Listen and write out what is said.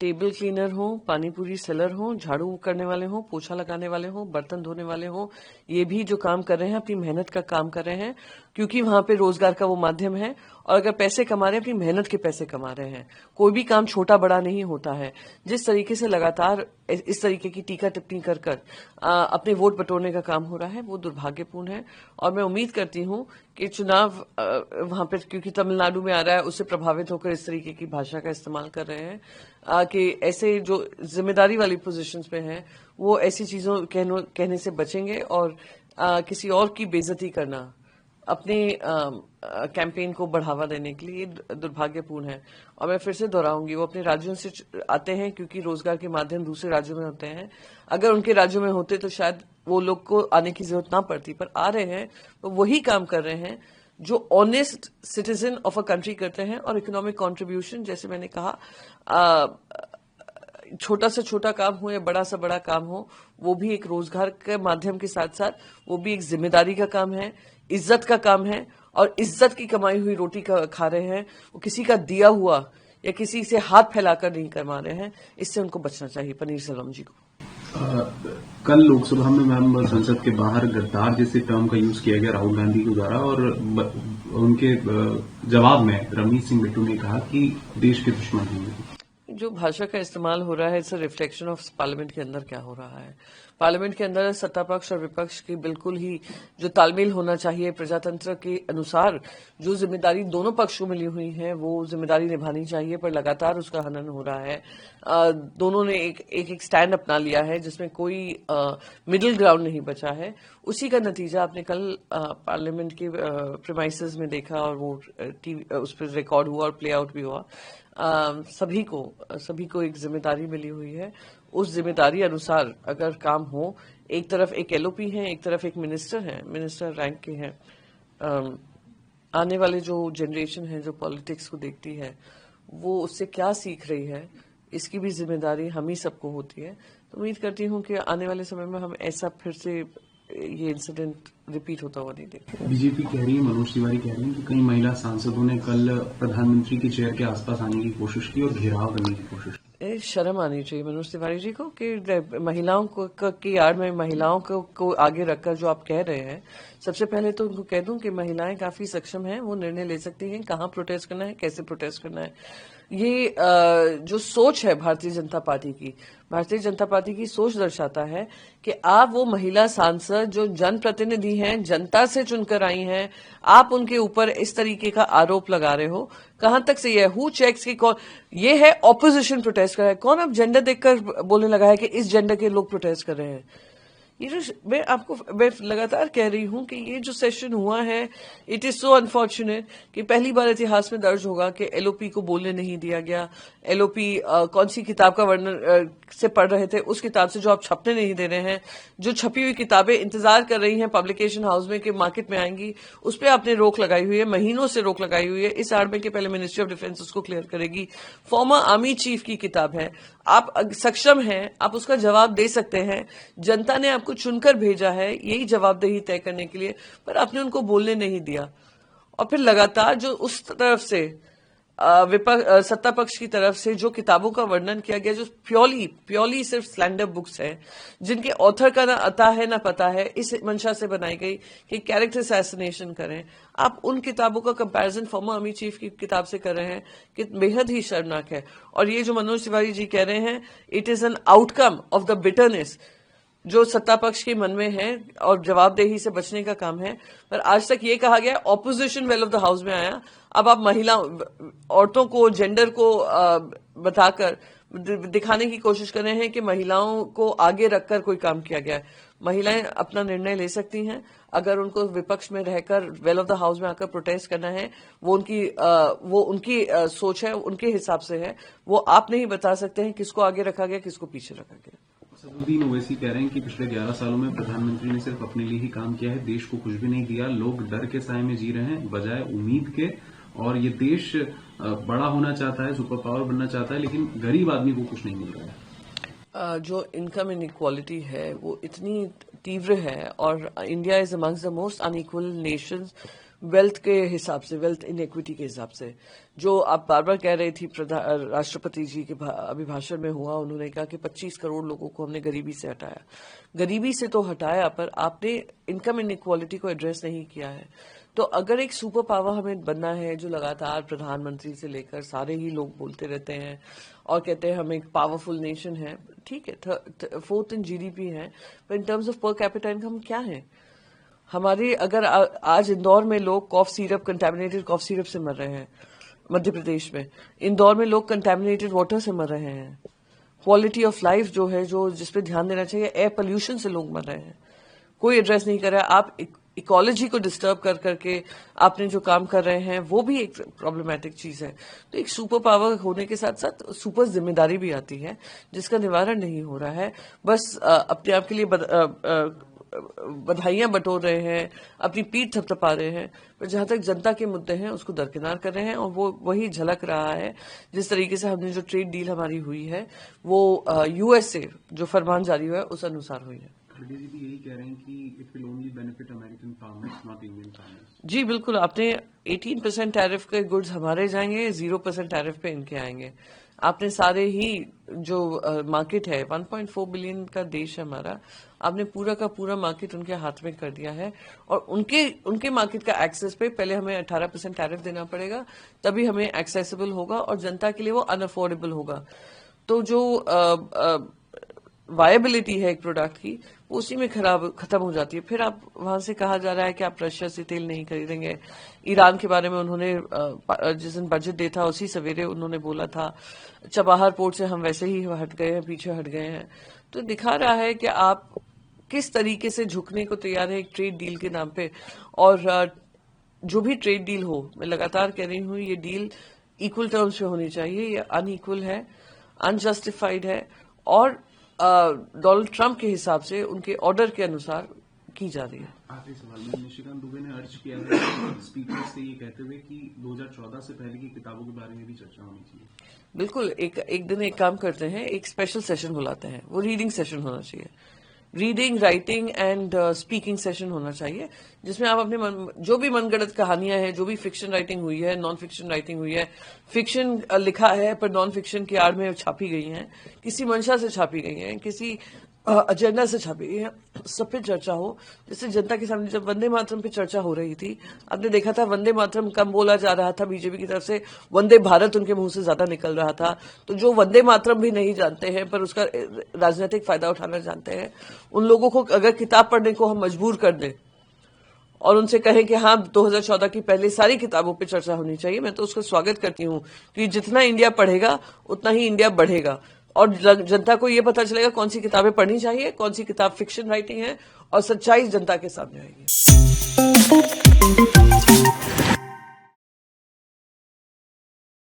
Table cleaner हो, panipuri seller हो, झाड़ू करने वाले हो, पोछा लगाने वाले हो, बर्तन धोने वाले हो, ये भी जो काम कर रहे हैं अपनी मेहनत का काम कर रहे हैं, क्योंकि वहां पे रोजगार का वो माध्यम है। और अगर पैसे कमा रहे हैं अपनी मेहनत के पैसे कमा रहे हैं। कोई भी काम छोटा बड़ा नहीं होता है। जिस तरीके से लगातार इस तरीके की टीका टिप्पणी कर कर अपने वोट बटोरने का काम हो रहा है वो दुर्भाग्यपूर्ण है। और मैं उम्मीद करती हूं कि चुनाव वहां पर, क्योंकि तमिलनाडु में आ रहा है, उससे प्रभावित होकर इस तरीके की भाषा का इस्तेमाल कर रहे हैं कि ऐसे जो जिम्मेदारी वाली पोजीशंस पे हैं वो ऐसी चीजों कहने से बचेंगे। और किसी और की बेइज्जती करना अपने कैंपेन को बढ़ावा देने के लिए दुर्भाग्यपूर्ण है। और मैं फिर से दोहराऊंगी, वो अपने राज्यों से आते हैं क्योंकि रोजगार के माध्यम दूसरे राज्यों में होते हैं। अगर उनके राज्यों में होते तो शायद वो लोग को आने की जरूरत ना पड़ती, पर आ रहे हैं तो वही काम कर रहे हैं जो honest citizen of a country करते हैं। और इकोनॉमिक कंट्रीब्यूशन, जैसे मैंने कहा, छोटा से छोटा काम हो या बड़ा से बड़ा काम हो, वो भी एक रोजगार के माध्यम के साथ साथ वो भी एक जिम्मेदारी का काम है, इज्जत का काम है। और इज्जत की कमाई हुई रोटी खा रहे हैं, वो किसी का दिया हुआ या किसी से हाथ फैलाकर नहीं कमा रहे हैं। इससे उनको बचना चाहिए। पनीर सेल्वम जी को कल लोकसभा में मैम संसद के बाहर गद्दार जैसे टर्म का यूज किया गया राहुल गांधी के द्वारा, और उनके जवाब में रमेश सिंह बिट्टू ने कहा कि देश के दुश्मन हैं। जो भाषा का इस्तेमाल हो रहा है it's a reflection of parliament के अंदर क्या हो रहा है। पार्लियामेंट के अंदर सत्ता पक्ष और विपक्ष की बिल्कुल ही जो तालमेल होना चाहिए प्रजातंत्र के अनुसार, जो जिम्मेदारी दोनों पक्ष को मिली हुई है वो जिम्मेदारी निभानी चाहिए, पर लगातार उसका हनन हो रहा है। दोनों ने एक स्टैंड अपना लिया है जिसमें कोई मिडिल ग्राउंड नहीं बचा है। उसी का नतीजा आपने कल पार्लियामेंट के प्रीमाइसेस में देखा, और वो उस पर रिकॉर्ड हुआ और प्ले आउट भी हुआ। सभी को एक जिम्मेदारी मिली हुई है। उस जिम्मेदारी अनुसार अगर काम हो, एक तरफ एक एलओपी है, एक तरफ एक मिनिस्टर है, मिनिस्टर रैंक के हैं। आने वाले जो जनरेशन है जो पॉलिटिक्स को देखती है वो उससे क्या सीख रही है, इसकी भी जिम्मेदारी हम ही सबको होती है। तो उम्मीद करती हूँ कि आने वाले समय में हम ऐसा फिर से ये इंसिडेंट रिपीट होता हुआ नहीं देखेंगे। बीजेपी कह रही है, मनोज तिवारी कह रही है कि कई महिला सांसदों ने कल प्रधानमंत्री की चेयर के आसपास आने की कोशिश की और घेराव करने की कोशिश की। शर्म आनी चाहिए मनोज तिवारी जी को कि महिलाओं की आड़ में महिलाओं को आगे रखकर जो आप कह रहे हैं। सबसे पहले तो उनको कह दूं कि महिलाएं काफी सक्षम हैं, वो निर्णय ले सकती हैं कहाँ प्रोटेस्ट करना है, कैसे प्रोटेस्ट करना है। ये जो सोच है भारतीय जनता पार्टी की सोच दर्शाता है कि आप वो महिला सांसद जो जनप्रतिनिधि हैं, जनता से चुनकर आई हैं, आप उनके ऊपर इस तरीके का आरोप लगा रहे हो। कहां तक सही है? हु चेक्स की कौन? ये है ऑपोजिशन प्रोटेस्ट कर रहा है। कौन अब जेंडर देखकर बोलने लगा है कि इस जेंडर के लोग प्रोटेस्ट कर रहे हैं? ये जो मैं लगातार कह रही हूं कि ये जो सेशन हुआ है इट इज सो अनफॉर्चुनेट कि पहली बार इतिहास में दर्ज होगा कि एलओपी को बोलने नहीं दिया गया। एलओपी कौन सी किताब का वर्णन से पढ़ रहे थे, उस किताब से जो आप छपने नहीं दे रहे हैं, जो छपी हुई किताबें इंतजार कर रही हैं पब्लिकेशन हाउस में कि मार्केट में आएंगी, उस पर आपने रोक लगाई हुई है, महीनों से रोक लगाई हुई है। इस आड़ में कि पहले मिनिस्ट्री ऑफ डिफेंस उसको क्लियर करेगी। फॉर्मर आर्मी चीफ की किताब है, आप सक्षम हैं, आप उसका जवाब दे सकते हैं। जनता ने आपको चुनकर भेजा है यही जवाबदेही तय करने के लिए, पर आपने उनको बोलने नहीं दिया। और फिर लगातार जो उस तरफ से सत्ता पक्ष की तरफ से जो किताबों का वर्णन किया गया, जो प्योरली सिर्फ स्लैंडर बुक्स है, जिनके ऑथर का ना अता है ना पता है, इस मंशा से बनाई गई कि कैरेक्टर असैसिनेशन करें, आप उन किताबों का कंपैरिजन फॉर्मर आर्मी चीफ की किताब से कर रहे हैं कि बेहद ही शर्मनाक है। और ये जो मनोज तिवारी जी कह रहे हैं, it is an outcome of the bitterness जो सत्ता पक्ष के मन में है और जवाबदेही से बचने का काम है। पर आज तक ये कहा गया opposition well of the house में आया, अब आप औरतों को, जेंडर को बताकर दिखाने की कोशिश कर रहे हैं कि महिलाओं को आगे रखकर कोई काम किया गया है। महिलाएं अपना निर्णय ले सकती हैं, अगर उनको विपक्ष में रहकर वेल ऑफ द हाउस में आकर प्रोटेस्ट करना है, वो उनकी सोच है, उनके हिसाब से है। वो आप नहीं बता सकते हैं किसको आगे रखा गया, किसको पीछे रखा गया। सदुद्दीन ओवैसी कह रहे हैं कि पिछले 11 सालों में प्रधानमंत्री ने सिर्फ अपने लिए ही काम किया है, देश को कुछ भी नहीं दिया। लोग डर के साए में जी रहे हैं बजाय उम्मीद के, और ये देश बड़ा होना चाहता है, सुपर पावर बनना चाहता है, लेकिन गरीब आदमी को कुछ नहीं मिल रहा है। जो इनकम इनइक्वालिटी है वो इतनी तीव्र है, और India is amongst the most unequal Nations wealth के हिसाब से, वेल्थ इनइक्विटी के हिसाब से। जो आप बार बार कह रही थी, राष्ट्रपति जी के अभिभाषण में हुआ, उन्होंने कहा कि 25 करोड़ लोगों को हमने गरीबी से हटाया। गरीबी से तो हटाया, पर आपने इनकम इनइक्वालिटी को एड्रेस नहीं किया है। तो अगर एक सुपर पावर हमें बनना है, जो लगातार प्रधानमंत्री से लेकर सारे ही लोग बोलते रहते हैं और कहते हैं हम एक पावरफुल नेशन है, ठीक है, 4th इन जीडीपी है, पर in terms of per capita income क्या है हमारी? अगर आज इंदौर में लोग cough syrup, contaminated cough syrup से मर रहे हैं, मध्य प्रदेश में इंदौर में लोग कंटेमिनेटेड वाटर से मर रहे हैं, क्वालिटी ऑफ लाइफ जो है, जो जिसपे ध्यान देना चाहिए, एयर पोल्यूशन से लोग मर रहे हैं, कोई एड्रेस नहीं कर रहा है। आप इकोलॉजी को डिस्टर्ब कर करके आपने जो काम कर रहे हैं वो भी एक प्रॉब्लमेटिक चीज है। तो एक सुपर पावर होने के साथ साथ सुपर जिम्मेदारी भी आती है, जिसका निवारण नहीं हो रहा है। बस अपने आप के लिए बधाइयां बटोर रहे हैं, अपनी पीठ थपथपा रहे हैं, पर जहां तक जनता के मुद्दे हैं उसको दरकिनार कर रहे हैं। और वो वही झलक रहा है जिस तरीके से हमने जो ट्रेड डील हमारी हुई है वो यूएस से जो फरमान जारी हुआ है उस अनुसार हुई है। खड़गे जी भी यही कह रहे हैं कि it will only benefit American farmers, not Indian farmers. जी बिल्कुल, आपने 18% टैरिफ के गुड्स हमारे जाएंगे, 0% टैरिफ पे इनके आएंगे। आपने सारे ही जो मार्केट है, 1.4 बिलियन का देश है हमारा, आपने पूरा का पूरा मार्केट उनके हाथ में कर दिया है। और उनके मार्केट का एक्सेस पे पहले हमें 18% टैरिफ देना पड़ेगा, तभी हमें एक्सेसिबल होगा और जनता के लिए वो अनअफोर्डेबल होगा। तो जो वायबिलिटी है एक प्रोडक्ट की, वो उसी में खत्म हो जाती है। फिर आप वहां से कहा जा रहा है कि आप रशिया से तेल नहीं खरीदेंगे। ईरान के बारे में उन्होंने जिस दिन बजट डे था उसी सवेरे उन्होंने बोला था। चबाहर पोर्ट से हम वैसे ही हट गए हैं, पीछे हट गए हैं। तो दिखा रहा है कि आप किस तरीके से झुकने को तैयार है एक ट्रेड डील के नाम पे। और जो भी ट्रेड डील हो, मैं लगातार कह रही हूँ, ये डील इक्वल टर्म्स पे होनी चाहिए। ये अनइक्वल है, अनजस्टिफाइड है और डोनाल्ड ट्रंप के हिसाब से उनके ऑर्डर के अनुसार की जा रही है। आखिरी सवाल में निशिकांत दुबे ने अर्ज किया है स्पीकर से ये कहते हुए कि 2014 से पहले की किताबों के बारे में भी चर्चा होनी चाहिए। बिल्कुल, एक दिन एक काम करते हैं, एक स्पेशल सेशन बुलाते हैं, वो रीडिंग सेशन होना चाहिए। Reading, writing and speaking session होना चाहिए, जिसमें आप अपने जो भी मनगढ़ंत कहानियां हैं, जो भी फिक्शन राइटिंग हुई है, नॉन फिक्शन राइटिंग हुई है, फिक्शन लिखा है पर नॉन फिक्शन की आड़ में छापी गई हैं, किसी मंशा से छापी गई हैं, किसी एजेंडा से छापी गई है, सब पे चर्चा हो। जिससे जनता के सामने, जब वंदे मातरम पे चर्चा हो रही थी, आपने देखा था वंदे मातरम कम बोला जा रहा था बीजेपी की तरफ से, वंदे भारत उनके मुंह से ज्यादा निकल रहा था। तो जो वंदे मातरम भी नहीं जानते हैं पर उसका राजनीतिक फायदा उठाना जानते हैं, उन लोगों को अगर किताब पढ़ने को हम मजबूर कर दें और उनसे कहें कि हाँ 2014 की पहले सारी किताबों पे चर्चा होनी चाहिए, मैं तो उसका स्वागत करती हूँ कि जितना इंडिया पढ़ेगा उतना ही इंडिया बढ़ेगा। और जनता को ये पता चलेगा कौन सी किताबें पढ़नी चाहिए, कौन सी किताब फिक्शन राइटिंग है, और सच्चाई जनता के सामने आएगी।